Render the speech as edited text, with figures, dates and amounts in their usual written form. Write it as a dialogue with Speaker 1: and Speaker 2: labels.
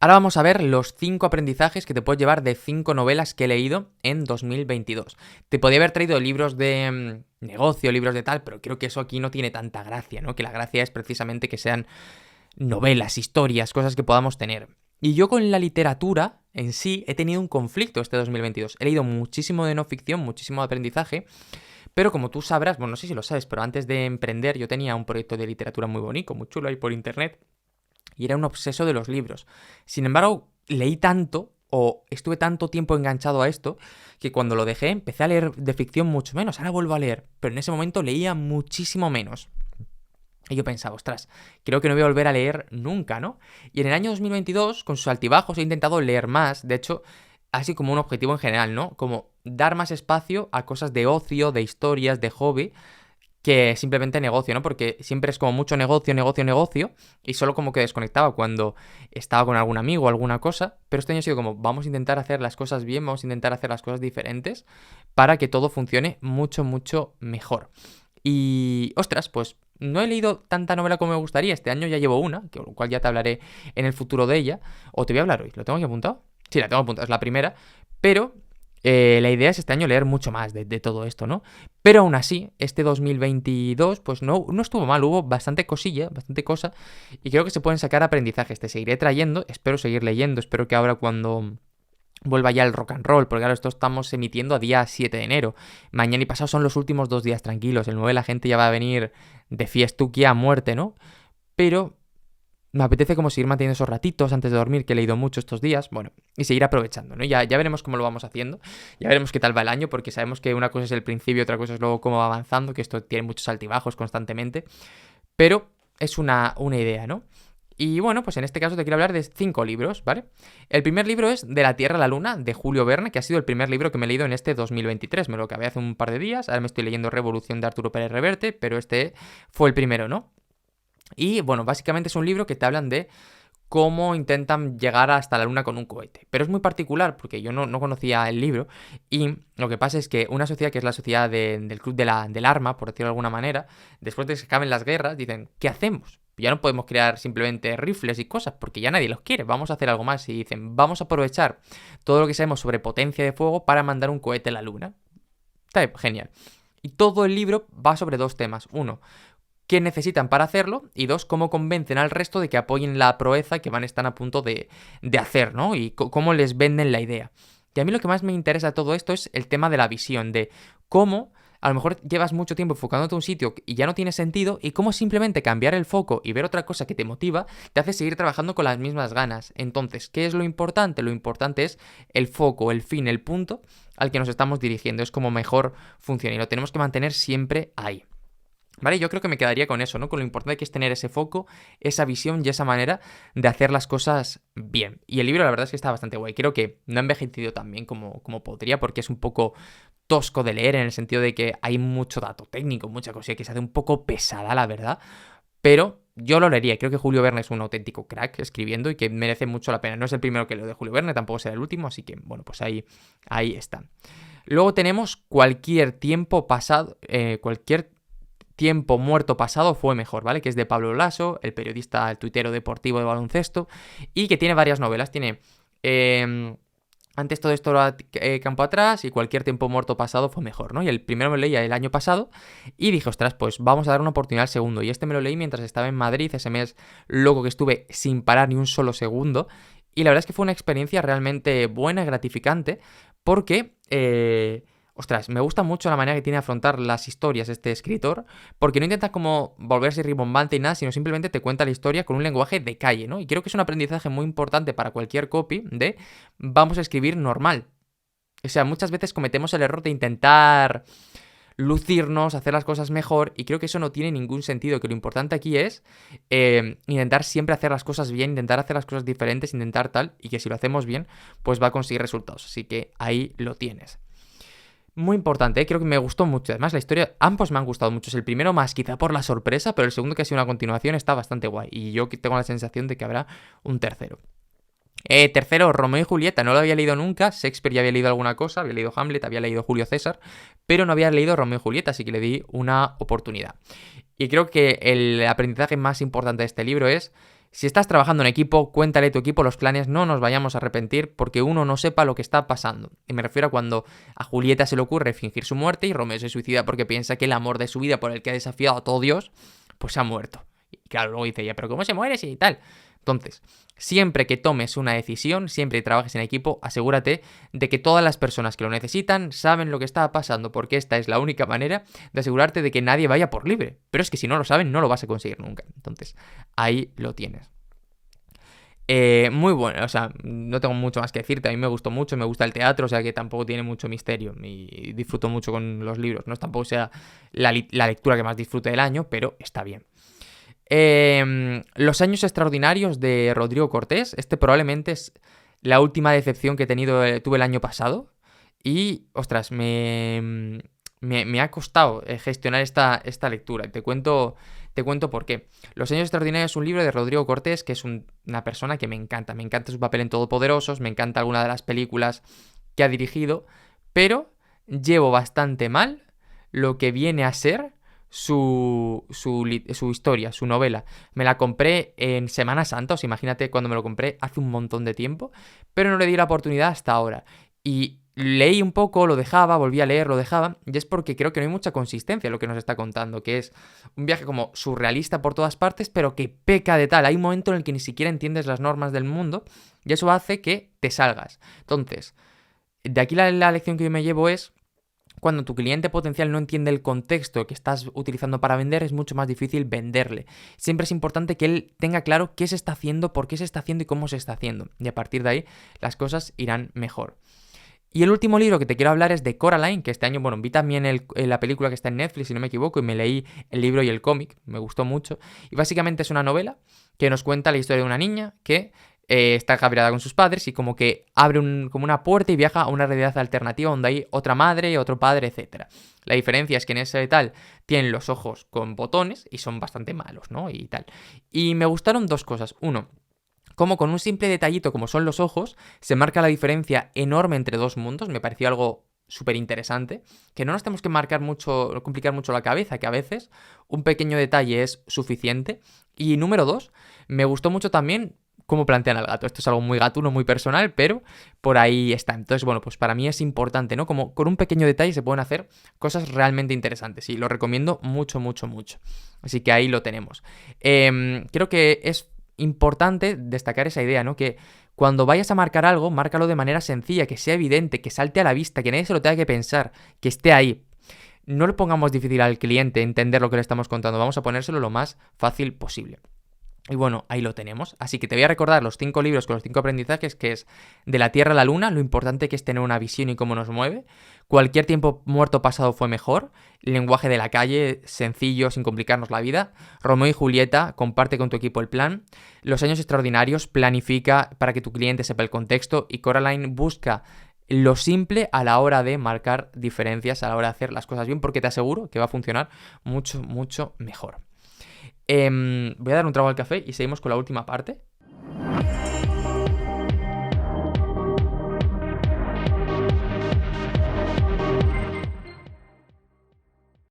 Speaker 1: Ahora vamos a ver los 5 aprendizajes que te puedes llevar de 5 novelas que he leído en 2022. Te podía haber traído libros de negocio, libros de tal, pero creo que eso aquí no tiene tanta gracia, ¿no? Que la gracia es precisamente que sean novelas, historias, cosas que podamos tener. Y yo con la literatura en sí he tenido un conflicto este 2022. He leído muchísimo de no ficción, muchísimo de aprendizaje, pero como tú sabrás, bueno, no sé si lo sabes, pero antes de emprender yo tenía un proyecto de literatura muy bonito, muy chulo ahí por internet, y era un obseso de los libros. Sin embargo, leí tanto o estuve tanto tiempo enganchado a esto que cuando lo dejé empecé a leer de ficción mucho menos. Ahora vuelvo a leer, pero en ese momento leía muchísimo menos. Y yo pensaba, ostras, creo que no voy a volver a leer nunca, ¿no? Y en el año 2022, con sus altibajos, he intentado leer más. De hecho, así como un objetivo en general, ¿no? Como dar más espacio a cosas de ocio, de historias, de hobby, que simplemente negocio, ¿no? Porque siempre es como mucho negocio, negocio, negocio, y solo como que desconectaba cuando estaba con algún amigo o alguna cosa, pero este año ha sido como, vamos a intentar hacer las cosas bien, vamos a intentar hacer las cosas diferentes para que todo funcione mucho, mucho mejor. Y, ostras, pues no he leído tanta novela como me gustaría, este año ya llevo una, que lo cual ya te hablaré en el futuro de ella, o te voy a hablar hoy, ¿lo tengo aquí apuntado? Sí, la tengo apuntada, es la primera, pero la idea es este año leer mucho más de todo esto, ¿no? Pero aún así, este 2022, pues no estuvo mal, hubo bastante cosilla, bastante cosa, y creo que se pueden sacar aprendizajes. Te seguiré trayendo, espero seguir leyendo, espero que ahora cuando vuelva ya el rock and roll, porque claro, esto estamos emitiendo a día 7 de enero. Mañana y pasado son los últimos 2 días tranquilos, el 9 la gente ya va a venir de fiestuquia a muerte, ¿no? Pero me apetece como seguir manteniendo esos ratitos antes de dormir, que he leído mucho estos días, bueno, y seguir aprovechando, ¿no? Ya veremos cómo lo vamos haciendo, ya veremos qué tal va el año, porque sabemos que una cosa es el principio y otra cosa es luego cómo va avanzando, que esto tiene muchos altibajos constantemente, pero es una idea, ¿no? Y bueno, pues en este caso te quiero hablar de 5 libros, ¿vale? El primer libro es De la Tierra a la Luna, de Julio Verne, que ha sido el primer libro que me he leído en este 2023. Me lo acabé hace un par de días, ahora me estoy leyendo Revolución de Arturo Pérez Reverte, pero este fue el primero, ¿no? Y bueno, básicamente es un libro que te hablan de cómo intentan llegar hasta la luna con un cohete. Pero es muy particular porque yo no conocía el libro y lo que pasa es que una sociedad que es la sociedad del club del arma, por decirlo de alguna manera, después de que se acaben las guerras, dicen, ¿qué hacemos? Ya no podemos crear simplemente rifles y cosas porque ya nadie los quiere, vamos a hacer algo más. Y dicen, vamos a aprovechar todo lo que sabemos sobre potencia de fuego para mandar un cohete a la luna. Está genial. Y todo el libro va sobre 2 temas. Uno, qué necesitan para hacerlo, y 2, cómo convencen al resto de que apoyen la proeza que están a punto de hacer, ¿no? Y cómo les venden la idea. Y a mí lo que más me interesa de todo esto es el tema de la visión, de cómo a lo mejor llevas mucho tiempo enfocándote a un sitio y ya no tiene sentido, y cómo simplemente cambiar el foco y ver otra cosa que te motiva te hace seguir trabajando con las mismas ganas. Entonces, ¿qué es lo importante? Lo importante es el foco, el fin, el punto al que nos estamos dirigiendo. Es como mejor funciona y lo tenemos que mantener siempre ahí. ¿Vale? Yo creo que me quedaría con eso, ¿no? Con lo importante que es tener ese foco, esa visión y esa manera de hacer las cosas bien. Y el libro la verdad es que está bastante guay. Creo que no ha envejecido tan bien como podría porque es un poco tosco de leer en el sentido de que hay mucho dato técnico, mucha cosa que se hace un poco pesada, la verdad. Pero yo lo leería. Creo que Julio Verne es un auténtico crack escribiendo y que merece mucho la pena. No es el primero que leo de Julio Verne, tampoco será el último, así que bueno, pues ahí está. Luego tenemos cualquier tiempo pasado, cualquier tiempo muerto pasado fue mejor, ¿vale? Que es de Pablo Lasso, el periodista, el tuitero deportivo de baloncesto, y que tiene varias novelas. Tiene Antes todo esto era campo atrás y cualquier tiempo muerto pasado fue mejor, ¿no? Y el primero me lo leí el año pasado y dije, ostras, pues vamos a dar una oportunidad al segundo. Y este me lo leí mientras estaba en Madrid, ese mes loco que estuve sin parar ni un solo segundo. Y la verdad es que fue una experiencia realmente buena y gratificante porque ostras, me gusta mucho la manera que tiene de afrontar las historias este escritor, porque no intenta como volverse rimbombante y nada, sino simplemente te cuenta la historia con un lenguaje de calle, ¿no? Y creo que es un aprendizaje muy importante para cualquier copy de vamos a escribir normal. O sea, muchas veces cometemos el error de intentar lucirnos, hacer las cosas mejor, y creo que eso no tiene ningún sentido, que lo importante aquí es intentar siempre hacer las cosas bien, intentar hacer las cosas diferentes, intentar tal, y que si lo hacemos bien, pues va a conseguir resultados. Así que ahí lo tienes. Muy importante, creo que me gustó mucho. Además, la historia, ambos me han gustado mucho. El primero más quizá por la sorpresa, pero el segundo, que ha sido una continuación, está bastante guay. Y yo tengo la sensación de que habrá un tercero. Tercero, Romeo y Julieta. No lo había leído nunca. Shakespeare ya había leído alguna cosa. Había leído Hamlet, había leído Julio César. Pero no había leído Romeo y Julieta, así que le di una oportunidad. Y creo que el aprendizaje más importante de este libro es: Si estás trabajando en equipo, cuéntale a tu equipo los planes, no nos vayamos a arrepentir porque uno no sepa lo que está pasando. Y me refiero a cuando a Julieta se le ocurre fingir su muerte y Romeo se suicida porque piensa que el amor de su vida por el que ha desafiado a todo Dios, pues se ha muerto. Y claro, luego dice ella, pero ¿cómo se muere si y tal? Entonces, siempre que tomes una decisión, siempre que trabajes en equipo, asegúrate de que todas las personas que lo necesitan saben lo que está pasando, porque esta es la única manera de asegurarte de que nadie vaya por libre. Pero es que si no lo saben, no lo vas a conseguir nunca. Entonces, ahí lo tienes. Muy bueno, o sea, no tengo mucho más que decirte, a mí me gustó mucho, me gusta el teatro, o sea que tampoco tiene mucho misterio y disfruto mucho con los libros, no es tampoco sea la lectura que más disfrute del año, pero está bien. Los años extraordinarios de Rodrigo Cortés. Este probablemente es la última decepción que tuve el año pasado. Y, ostras, me ha costado gestionar esta lectura. Te cuento por qué. Los años extraordinarios es un libro de Rodrigo Cortés, que es una persona que me encanta. Me encanta su papel en Todopoderosos, me encanta alguna de las películas que ha dirigido, pero llevo bastante mal lo que viene a ser su historia, su novela. Me la compré en Semana Santa, o sea, imagínate cuando me lo compré hace un montón de tiempo, pero no le di la oportunidad hasta ahora. Y leí un poco, lo dejaba, volví a leer, lo dejaba, y es porque creo que no hay mucha consistencia en lo que nos está contando, que es un viaje como surrealista por todas partes, pero que peca de tal. Hay un momento en el que ni siquiera entiendes las normas del mundo, y eso hace que te salgas. Entonces, de aquí la lección que yo me llevo es: cuando tu cliente potencial no entiende el contexto que estás utilizando para vender, es mucho más difícil venderle. Siempre es importante que él tenga claro qué se está haciendo, por qué se está haciendo y cómo se está haciendo. Y a partir de ahí, las cosas irán mejor. Y el último libro que te quiero hablar es de Coraline, que este año, bueno, vi también la película que está en Netflix, si no me equivoco, y me leí el libro y el cómic, me gustó mucho. Y básicamente es una novela que nos cuenta la historia de una niña que está cabreada con sus padres y como que abre como una puerta y viaja a una realidad alternativa donde hay otra madre, otro padre, etc. La diferencia es que en ese tal tienen los ojos con botones y son bastante malos, ¿no? Y tal. Y me gustaron dos cosas. Uno, como con un simple detallito como son los ojos, se marca la diferencia enorme entre dos mundos. Me pareció algo súper interesante, que no nos tenemos que complicar mucho la cabeza, que a veces un pequeño detalle es suficiente. Y número dos, me gustó mucho también cómo plantean al gato. Esto es algo muy gatuno, muy personal, pero por ahí está. Entonces, bueno, pues para mí es importante, ¿no? Como con un pequeño detalle se pueden hacer cosas realmente interesantes y lo recomiendo mucho, mucho, mucho. Así que ahí lo tenemos. Creo que es importante destacar esa idea, ¿no? Que cuando vayas a marcar algo, márcalo de manera sencilla, que sea evidente, que salte a la vista, que nadie se lo tenga que pensar, que esté ahí. No le pongamos difícil al cliente entender lo que le estamos contando, vamos a ponérselo lo más fácil posible. Y bueno, ahí lo tenemos. Así que te voy a recordar los 5 libros con los 5 aprendizajes, que es De la Tierra a la Luna, lo importante que es tener una visión y cómo nos mueve. Cualquier tiempo muerto pasado fue mejor. Lenguaje de la calle, sencillo, sin complicarnos la vida. Romeo y Julieta, comparte con tu equipo el plan. Los años extraordinarios, planifica para que tu cliente sepa el contexto. Y Coraline, busca lo simple a la hora de marcar diferencias, a la hora de hacer las cosas bien, porque te aseguro que va a funcionar mucho, mucho mejor. Voy a dar un trago al café y seguimos con la última parte.